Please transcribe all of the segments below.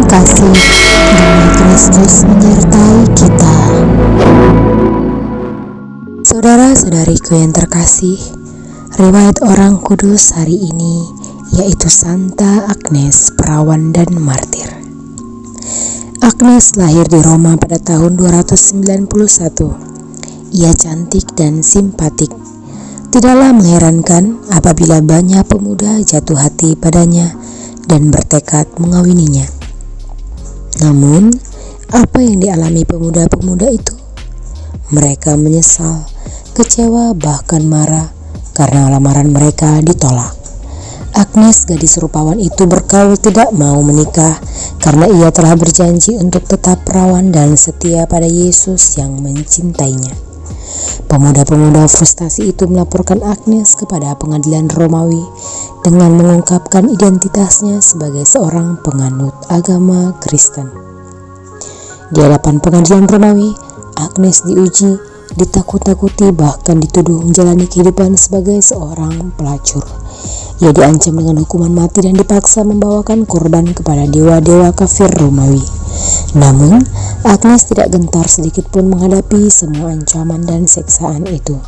kasih damai Kristus menyertai kita. Saudara-saudariku yang terkasih, riwayat orang kudus hari ini yaitu Santa Agnes, perawan dan martir. Agnes lahir di Roma pada tahun 291. Ia cantik dan simpatik. Tidaklah mengherankan apabila banyak pemuda jatuh hati padanya dan bertekad mengawininya. Namun, apa yang dialami pemuda-pemuda itu? Mereka menyesal, kecewa, bahkan marah karena lamaran mereka ditolak. Agnes, gadis rupawan itu, berkaul tidak mau menikah karena ia telah berjanji untuk tetap perawan dan setia pada Yesus yang mencintainya. Pemuda-pemuda frustasi itu melaporkan Agnes kepada pengadilan Romawi dengan mengungkapkan identitasnya sebagai seorang penganut agama Kristen. Di hadapan pengadilan Romawi, Agnes diuji, ditakut-takuti, bahkan dituduh menjalani kehidupan sebagai seorang pelacur. Ia diancam dengan hukuman mati dan dipaksa membawakan korban kepada dewa-dewa kafir Romawi. Namun, Agnes tidak gentar sedikit pun menghadapi semua ancaman dan siksaan itu.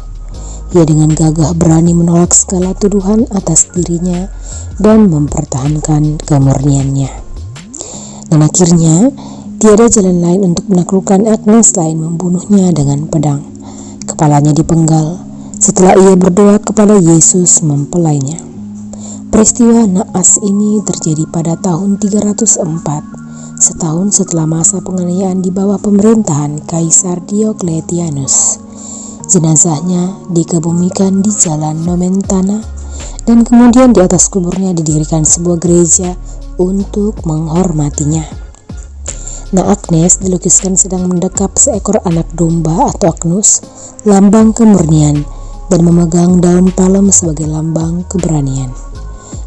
Ia dengan gagah berani menolak segala tuduhan atas dirinya dan mempertahankan kemurniannya. Dan akhirnya, tiada jalan lain untuk menaklukkan Agnes selain membunuhnya dengan pedang. Kepalanya dipenggal setelah ia berdoa kepada Yesus mempelainya. Peristiwa naas ini terjadi pada tahun 304. Setahun setelah masa penganiayaan di bawah pemerintahan Kaisar Diokletianus. Jenazahnya dikebumikan di jalan Nomentana dan kemudian di atas kuburnya didirikan sebuah gereja untuk menghormatinya. Nah, Agnes dilukiskan sedang mendekap seekor anak domba atau agnus, lambang kemurnian, dan memegang daun palem sebagai lambang keberanian.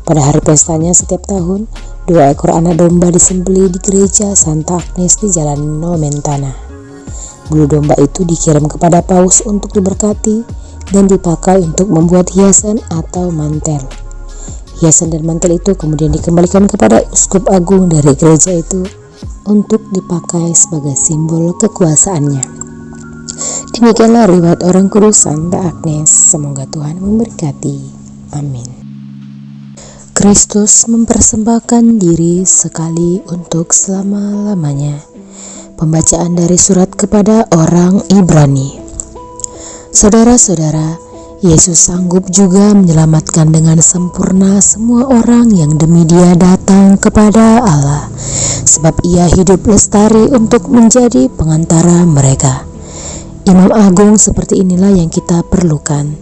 Pada hari pestanya setiap tahun, 2 ekor anak domba disembelih di gereja Santa Agnes di jalan Nomentana. Bulu domba itu dikirim kepada paus untuk diberkati dan dipakai untuk membuat hiasan atau mantel. Hiasan dan mantel itu kemudian dikembalikan kepada uskup agung dari gereja itu untuk dipakai sebagai simbol kekuasaannya. Demikianlah riwayat orang kudus Santa Agnes. Semoga Tuhan memberkati. Amin. Kristus mempersembahkan diri sekali untuk selama-lamanya. Pembacaan dari surat kepada orang Ibrani. Saudara-saudara, Yesus sanggup juga menyelamatkan dengan sempurna semua orang yang demi Dia datang kepada Allah, sebab Ia hidup lestari untuk menjadi pengantara mereka. Imam agung seperti inilah yang kita perlukan,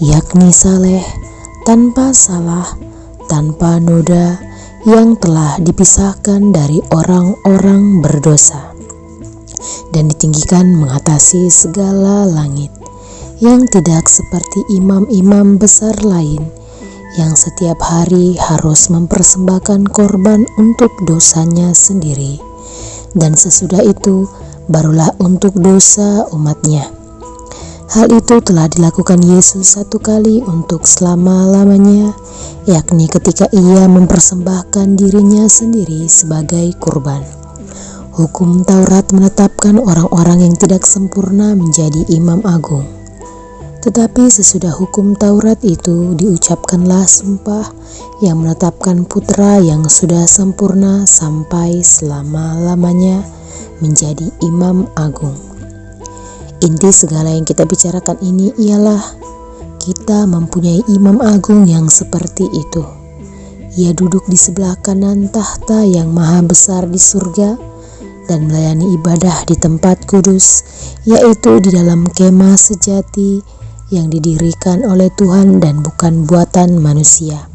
yakni saleh, tanpa salah, tanpa noda, yang telah dipisahkan dari orang-orang berdosa dan ditinggikan mengatasi segala langit, yang tidak seperti imam-imam besar lain yang setiap hari harus mempersembahkan korban untuk dosanya sendiri, dan sesudah itu barulah untuk dosa umatnya. Hal itu telah dilakukan Yesus satu kali untuk selama-lamanya, yakni ketika Ia mempersembahkan dirinya sendiri sebagai kurban. Hukum Taurat menetapkan orang-orang yang tidak sempurna menjadi imam agung. Tetapi sesudah hukum Taurat itu diucapkanlah sumpah yang menetapkan putra yang sudah sempurna sampai selama-lamanya menjadi imam agung. Inti segala yang kita bicarakan ini ialah kita mempunyai imam agung yang seperti itu. Ia duduk di sebelah kanan tahta yang maha besar di surga dan melayani ibadah di tempat kudus, yaitu di dalam kemah sejati yang didirikan oleh Tuhan dan bukan buatan manusia.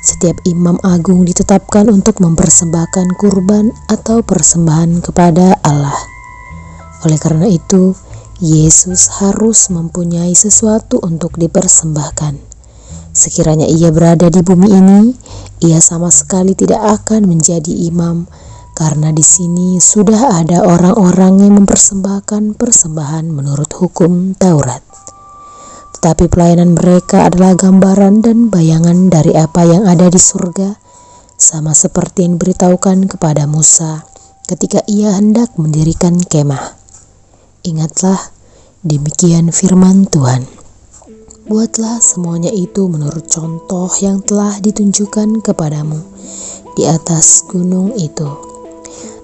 Setiap imam agung ditetapkan untuk mempersembahkan kurban atau persembahan kepada Allah. Oleh karena itu, Yesus harus mempunyai sesuatu untuk dipersembahkan. Sekiranya Ia berada di bumi ini, Ia sama sekali tidak akan menjadi imam, karena di sini sudah ada orang-orang yang mempersembahkan persembahan menurut hukum Taurat. Tetapi pelayanan mereka adalah gambaran dan bayangan dari apa yang ada di surga, sama seperti yang diberitahukan kepada Musa ketika ia hendak mendirikan kemah. Ingatlah, demikian firman Tuhan. Buatlah semuanya itu menurut contoh yang telah ditunjukkan kepadamu di atas gunung itu.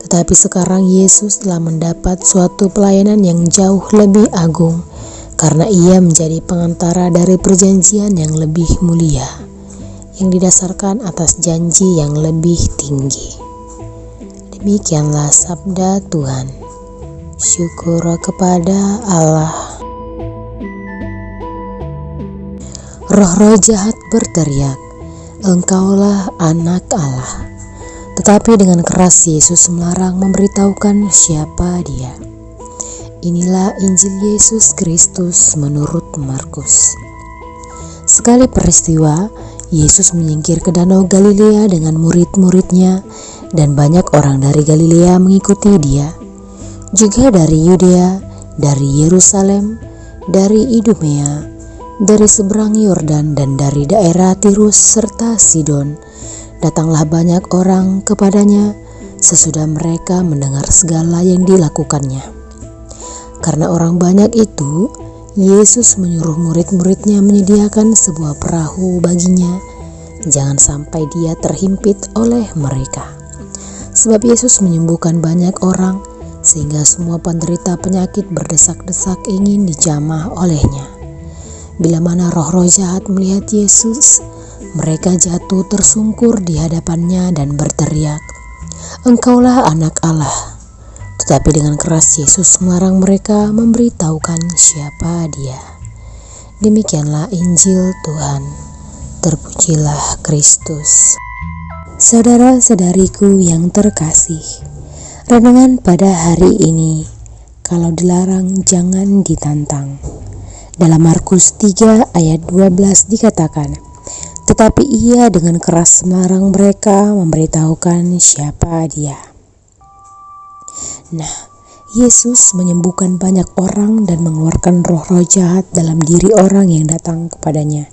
Tetapi sekarang Yesus telah mendapat suatu pelayanan yang jauh lebih agung, karena ia menjadi pengantara dari perjanjian yang lebih mulia, yang didasarkan atas janji yang lebih tinggi. Demikianlah sabda Tuhan. Syukur kepada Allah. Roh-roh jahat berteriak, "Engkaulah anak Allah." Tetapi dengan keras Yesus melarang memberitahukan siapa Dia. Inilah Injil Yesus Kristus menurut Markus. Sekali peristiwa, Yesus menyingkir ke Danau Galilea dengan murid-muridnya, dan banyak orang dari Galilea mengikuti Dia. Juga dari Yudea, dari Yerusalem, dari Idumea, dari seberang Yordan, dan dari daerah Tirus serta Sidon. Datanglah banyak orang kepadanya sesudah mereka mendengar segala yang dilakukannya. Karena orang banyak itu, Yesus menyuruh murid-muridnya menyediakan sebuah perahu baginya, jangan sampai Dia terhimpit oleh mereka. Sebab Yesus menyembuhkan banyak orang, sehingga semua penderita penyakit berdesak-desak ingin dijamah olehnya. Bila mana roh-roh jahat melihat Yesus, mereka jatuh tersungkur di hadapannya dan berteriak, "Engkaulah anak Allah." Tetapi dengan keras Yesus melarang mereka memberitahukan siapa Dia. Demikianlah Injil Tuhan. Terpujilah Kristus. Saudara-saudariku yang terkasih, renungan pada hari ini, kalau dilarang jangan ditantang. Dalam Markus 3 ayat 12 dikatakan, tetapi ia dengan keras melarang mereka memberitahukan siapa Dia. Nah, Yesus menyembuhkan banyak orang dan mengeluarkan roh-roh jahat dalam diri orang yang datang kepadanya.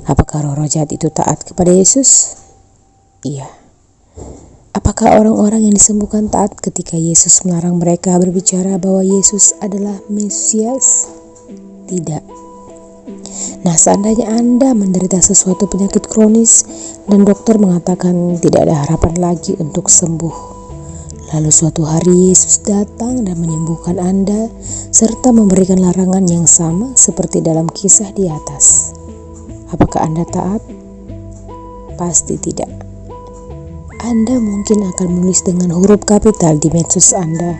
Apakah roh-roh jahat itu taat kepada Yesus? Iya. Apakah orang-orang yang disembuhkan taat ketika Yesus melarang mereka berbicara bahwa Yesus adalah Mesias? Tidak. Nah, seandainya Anda menderita sesuatu penyakit kronis dan dokter mengatakan tidak ada harapan lagi untuk sembuh, lalu suatu hari Yesus datang dan menyembuhkan Anda serta memberikan larangan yang sama seperti dalam kisah di atas, apakah Anda taat? Pasti tidak. Anda mungkin akan menulis dengan huruf kapital di medsos Anda,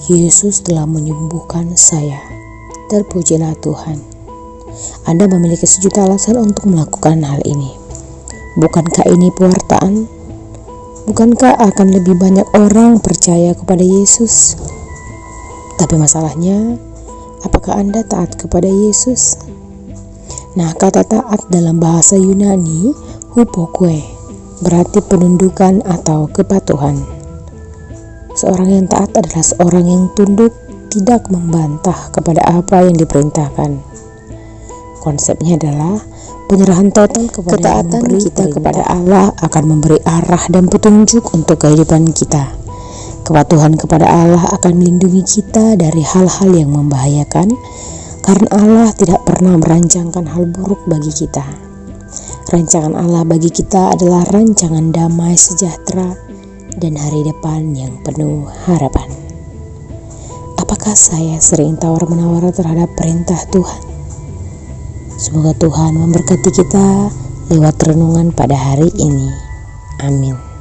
"Yesus telah menyembuhkan saya." Terpujilah Tuhan. Anda memiliki sejuta alasan untuk melakukan hal ini. Bukankah ini pewartaan? Bukankah akan lebih banyak orang percaya kepada Yesus? Tapi masalahnya, apakah Anda taat kepada Yesus? Nah, kata taat dalam bahasa Yunani, hupokoe, berarti penundukan atau kepatuhan. Seorang yang taat adalah seorang yang tunduk, tidak membantah kepada apa yang diperintahkan. Konsepnya adalah penyerahan total kepada Ketaatan kita kepada Allah akan memberi arah dan petunjuk untuk kehidupan kita. Kepatuhan kepada Allah akan melindungi kita dari hal-hal yang membahayakan, karena Allah tidak pernah merancangkan hal buruk bagi kita. Rancangan Allah bagi kita adalah rancangan damai sejahtera dan hari depan yang penuh harapan. Apakah saya sering tawar-menawar terhadap perintah Tuhan? Semoga Tuhan memberkati kita lewat renungan pada hari ini. Amin.